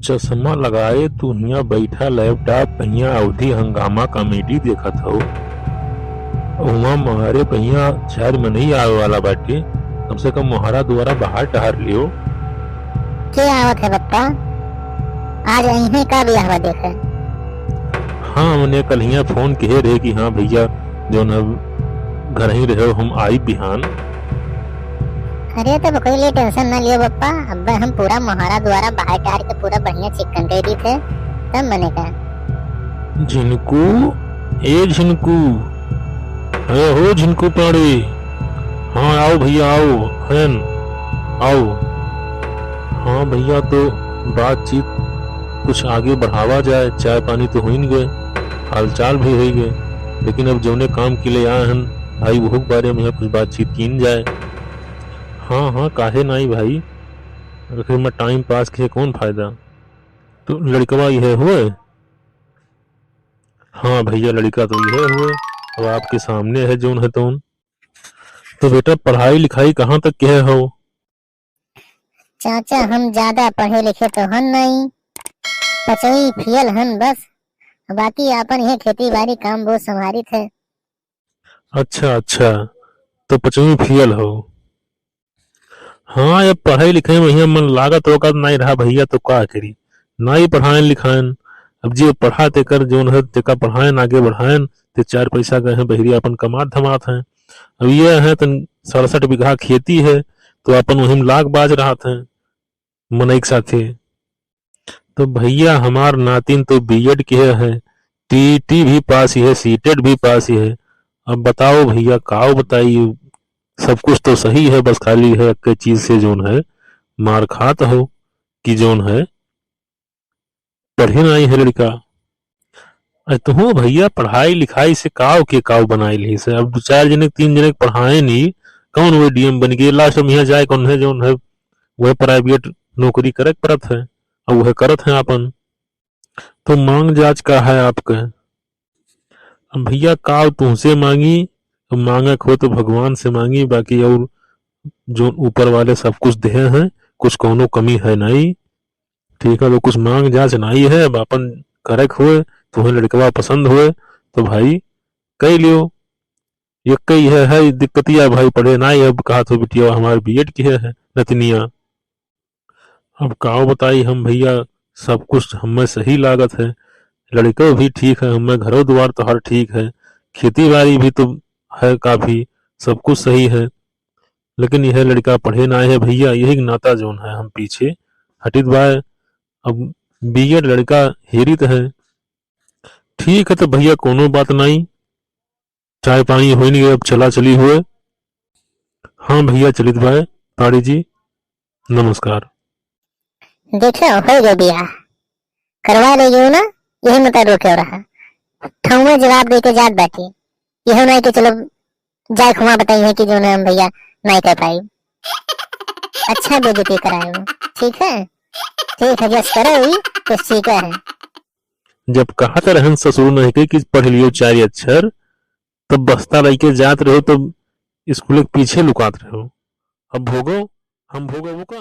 चश्मा लगाए तू हिया बैठा लैपटॉप पहिया अवधि हंगामा कॉमेडी देखत हो। उहाँ मोहरे पहिया शहर में नहीं आवे वाला बाटे, कम से कम मोहरा द्वारा बाहर टहर लियो। के आवत है बप्पा? आज अहिने का बियाह देखे? हाँ हमने कल हिया फोन किए रहे कि हाँ भैया जो न घर ही रहे हम आई बिहान। अरे तो कोई लिए टेंशन ना लियो बप्पा, अब हम पूरा मोहरा द्वारा बाहर टहर के पूरा बढ़िया चिकन दे दी थे तब मने का। झिनकू ए झिनकू है हो झिनकू पाड़े, हाँ आओ भैया आओ हैन आओ। हाँ भैया तो बातचीत कुछ आगे बढ़ावा जाए, चाय पानी तो हो ही नहीं गए, हालचाल भी हो गए, लेकिन अब जोने काम के लिए आए हैं भाई वो बारे में कुछ बातचीत की जाए। हाँ हाँ काहे नहीं भाई, फिर मैं टाइम पास किए कौन फायदा। तो लड़कवा यह हुए? हाँ भैया लड़का तो यह हुए, अब आपके सामने है जोन है तोन। तो बेटा पढ़ाई लिखाई कहाँ तक के हो? चाचा हम ज्यादा पढ़े लिखे तो हन नहीं, 5वीं फेल हन बस, बाकी अपन ये खेती बाड़ी काम बहुत संभालित है। अच्छा अच्छा, तो 5वीं फेल हो। हाँ अब पढ़ाई लिखाई में यहाँ मन लागत होगा नहीं रहा भैया, तो क्या करी नहीं पढ़ाएं लिखाएं। अब जी पढ़ा तेकर जोन है तेका पढ़ाएं आगे बढ़ाएं, ते 4 पैसा गए हैं बहरी अपन कमात धमात हैं। अब ये है तो 67 बीघा खेती है, तो अपन वही लाग बाज रहा था मनई के साथे। तो भैया हमार नातिन तो बीएड किए है, टीटी भी पास ही है, सीटेट भी पास ही है। अब बताओ भैया काओ बताइए, सब कुछ तो सही है, बस खाली है एक चीज से जोन है मार खात हो कि जोन है पढ़े नहीं है लड़का। तो भैया पढ़ाई लिखाई से काव के काव बनाए ली से, अब 4 जने 3 जने पढ़ाए नहीं, कौन वो डीएम बन गए लास्ट में यहाँ जाए कौन है जोन है वह प्राइवेट नौकरी करे परत है, अब वह करत है अपन। तो मांग जांच का है आपका? अब भैया काव तुमसे मांगी, अब मांगा खो तो भगवान से मांगी, बाकी और जो ऊपर वाले सब कुछ दे हैं, कुछ कोनो कमी है नहीं। ठीक है तो कुछ मांग जांच नहीं है, अब अपन करक हुए तुम्हें लड़कवा पसंद हुए तो भाई कह लियो। ये कई है दिक्कतिया भाई पढ़े ना, अब कहा तो बिटिया हमारे बीएड की है नतनिया। अब काओ बताई हम भैया, सब कुछ हमें सही लागत है, लड़का भी ठीक है, हमें घरों द्वार तो हर ठीक है, खेती बाड़ी भी तो है काफी, सब कुछ सही है, लेकिन यह लड़का पढ़े ना है भैया, यही नाता जोन है हम पीछे हटित बाय। अब बीएड लड़का हेरित है। ठीक है तो भैया कोनो बात नहीं, चाय पानी हो नहीं गए, अब चला चली हुए। हाँ भैया चलित भाई पाड़ी जी नमस्कार। देखो हो गया बियाह, करवा ले ना, यही मत रोके हो रहा ठाऊ में जवाब दे के जात बैठी, यह नहीं कि चलो जाए खुमा बताई है कि जो ना हम भैया नहीं कर पाई। अच्छा बेइज्जती कराए हो, ठीक है ठीक है, जस करो ही तो ठीक है। जब कहा था रहन ससुर नहीं कि पढ़ लियो 4 अक्षर, तब बस्ता लेके जात रहो, तब स्कूल के पीछे लुकात रहो। अब भोगो हम भोगो वो का।